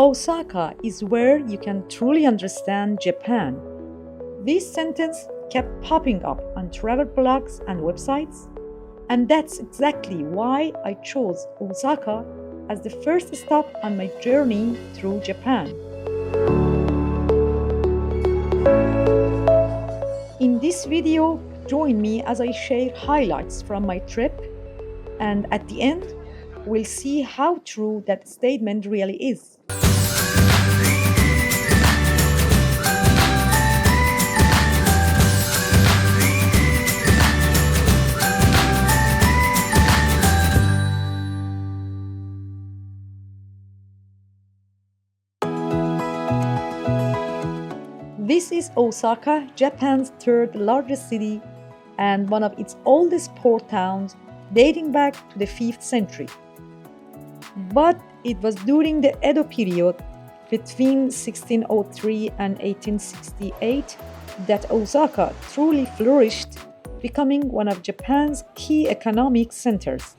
Osaka is where you can truly understand Japan. This sentence kept popping up on travel blogs and websites, and that's exactly why I chose Osaka as the first stop on my journey through Japan. In this video, join me as I share highlights from my trip, and at the end, we'll see how true that statement really is. This is Osaka, Japan's third largest city and one of its oldest port towns, dating back to the 5th century. But it was during the Edo period, between 1603 and 1868, that Osaka truly flourished, becoming one of Japan's key economic centers.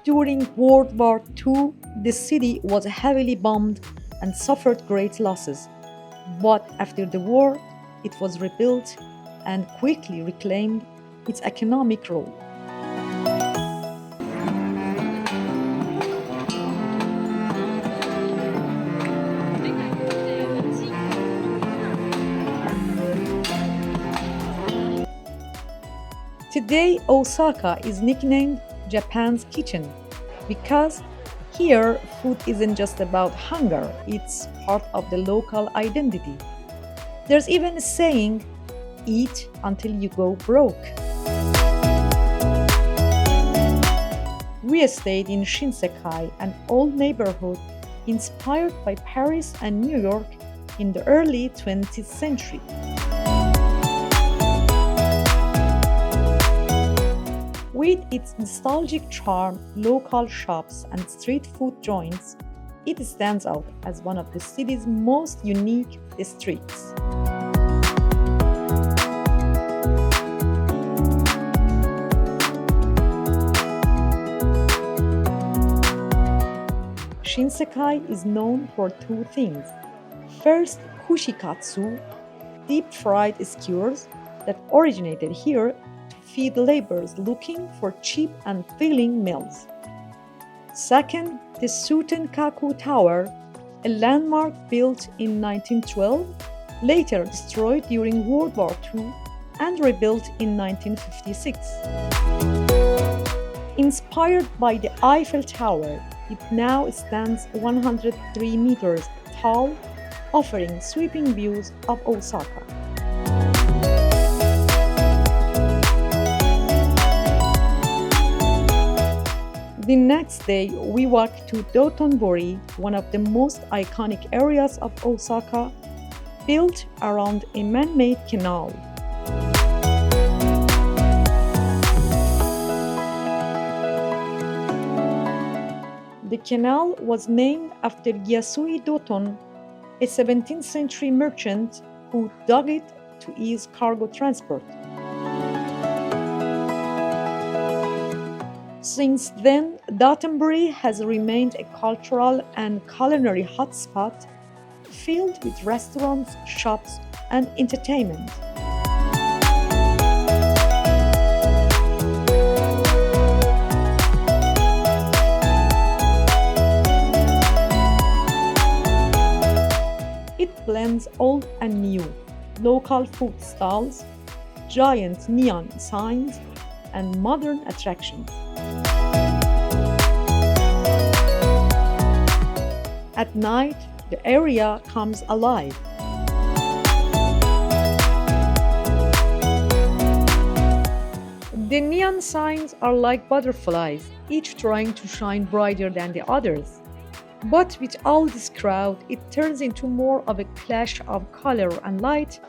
During World War II, the city was heavily bombed and suffered great losses. But after the war, it was rebuilt and quickly reclaimed its economic role. Today, Osaka is nicknamed Japan's kitchen because here food isn't just about hunger, it's part of the local identity. There's even a saying, eat until you go broke. We stayed in Shinsekai, an old neighborhood inspired by Paris and New York in the early 20th century. With its nostalgic charm, local shops, and street food joints, it stands out as one of the city's most unique streets. Shinsekai is known for two things. First, kushikatsu, deep-fried skewers that originated here to feed laborers looking for cheap and filling meals. Second, the Tsutenkaku Tower, a landmark built in 1912, later destroyed during World War II and rebuilt in 1956. Inspired by the Eiffel Tower, it now stands 103 meters tall, offering sweeping views of Osaka. The next day, we walked to Dotonbori, one of the most iconic areas of Osaka, built around a man-made canal. The canal was named after Yasui Doton, a 17th century merchant who dug it to ease cargo transport. Since then, Dotonbori has remained a cultural and culinary hotspot filled with restaurants, shops, and entertainment. It blends old and new, local food stalls, giant neon signs, and modern attractions. At night, the area comes alive. The neon signs are like butterflies, each trying to shine brighter than the others. But with all this crowd, it turns into more of a clash of color and light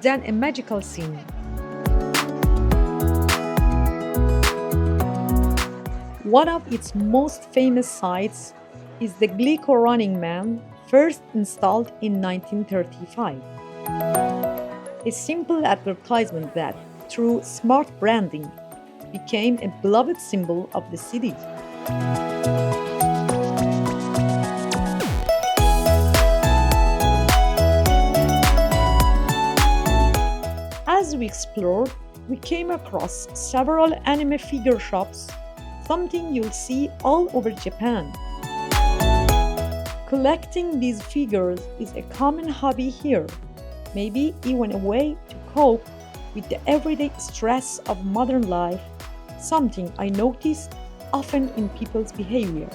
than a magical scene. One of its most famous sights is the Glico Running Man, first installed in 1935. A simple advertisement that, through smart branding, became a beloved symbol of the city. As we explored, we came across several anime figure shops, something you'll see all over Japan. Collecting these figures is a common hobby here, maybe even a way to cope with the everyday stress of modern life, something I notice often in people's behavior.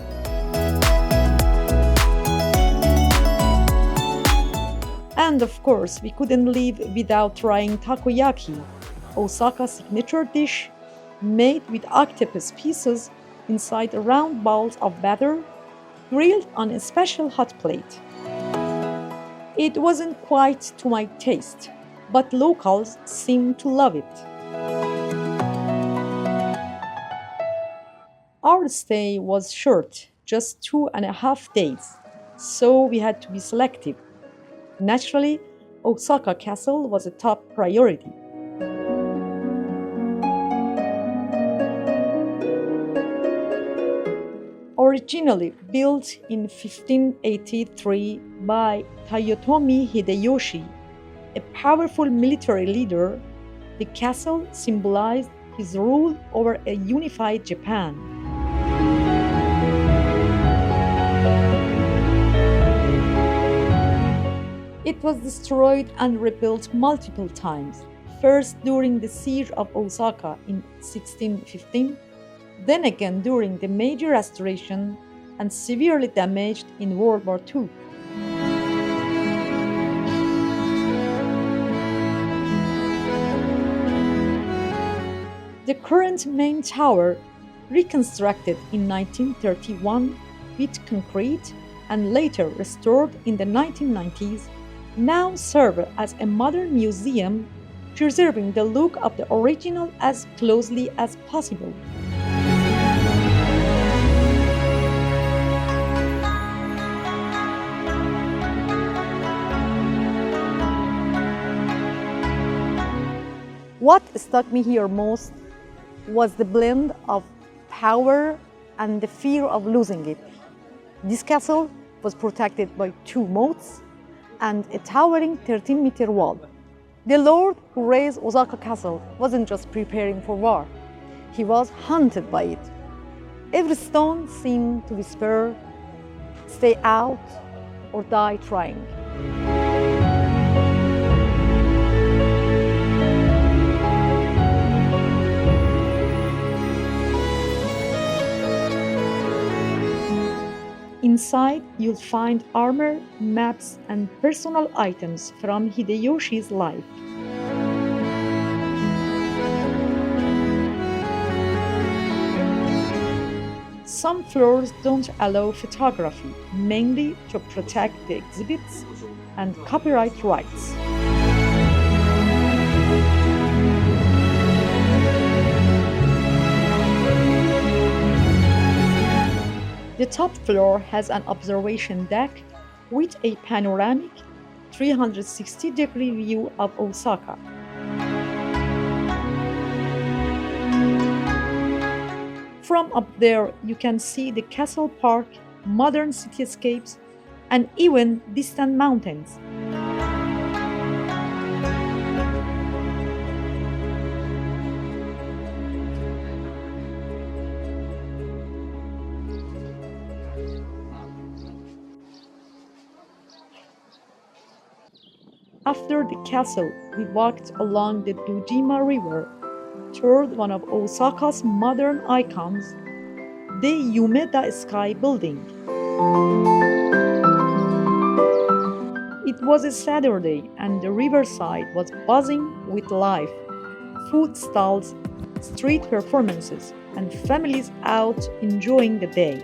And of course, we couldn't live without trying takoyaki, Osaka's signature dish made with octopus pieces inside round balls of batter, grilled on a special hot plate. It wasn't quite to my taste, but locals seemed to love it. Our stay was short, just 2.5 days, so we had to be selective. Naturally, Osaka Castle was a top priority. Originally built in 1583 by Toyotomi Hideyoshi, a powerful military leader, the castle symbolized his rule over a unified Japan. It was destroyed and rebuilt multiple times, first during the siege of Osaka in 1615, then again during the major restoration and severely damaged in World War II. The current main tower, reconstructed in 1931 with concrete and later restored in the 1990s, now serve as a modern museum, preserving the look of the original as closely as possible. What struck me here most was the blend of power and the fear of losing it. This castle was protected by 2 moats and a towering 13-meter wall. The lord who raised Osaka Castle wasn't just preparing for war, he was haunted by it. Every stone seemed to whisper, "Stay out or die trying." Inside, you'll find armor, maps, and personal items from Hideyoshi's life. Some floors don't allow photography, mainly to protect the exhibits and copyright rights. The top floor has an observation deck with a panoramic 360-degree view of Osaka. From up there, you can see the castle park, modern cityscapes, and even distant mountains. After the castle, we walked along the Dojima River toward one of Osaka's modern icons, the Umeda Sky Building. It was a Saturday and the riverside was buzzing with life. Food stalls, street performances, and families out enjoying the day.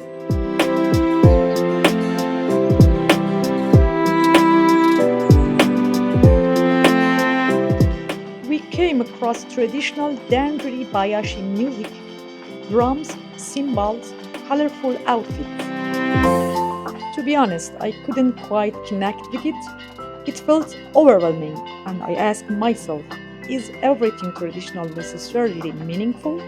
Came across traditional Dangiri Bayashi music, drums, cymbals, colorful outfits. To be honest, I couldn't quite connect with it. It felt overwhelming, and I asked myself, is everything traditional necessarily meaningful?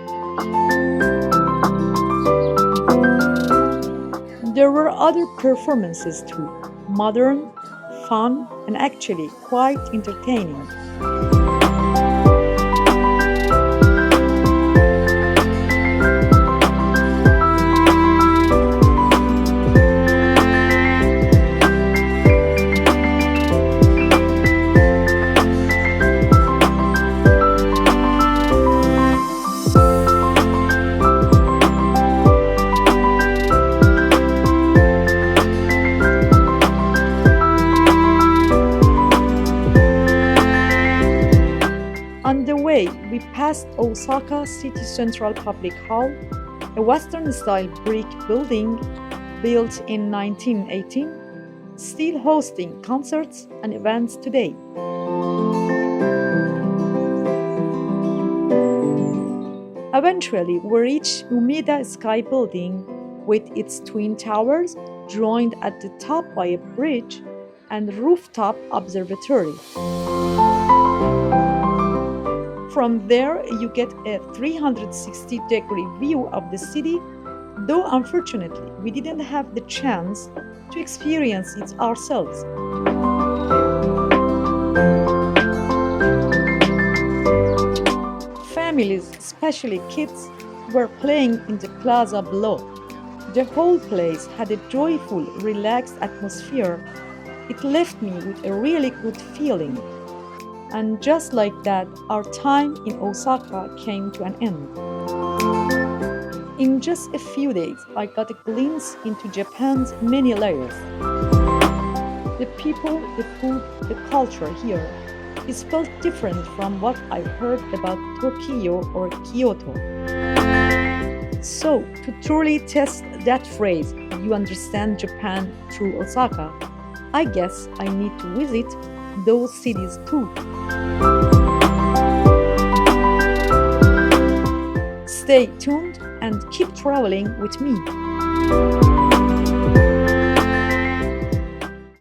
There were other performances too, modern, fun, and actually quite entertaining. On the way, we passed Osaka City Central Public Hall, a Western style brick building built in 1918, still hosting concerts and events today. Eventually, we reached Umeda Sky Building with its twin towers joined at the top by a bridge and rooftop observatory. From there, you get a 360-degree view of the city, though unfortunately, we didn't have the chance to experience it ourselves. Families, especially kids, were playing in the plaza below. The whole place had a joyful, relaxed atmosphere. It left me with a really good feeling. And just like that, our time in Osaka came to an end. In just a few days, I got a glimpse into Japan's many layers. The people, the food, the culture here is felt different from what I've heard about Tokyo or Kyoto. So, to truly test that phrase, you understand Japan through Osaka, I guess I need to visit those cities too. Stay tuned and keep traveling with me.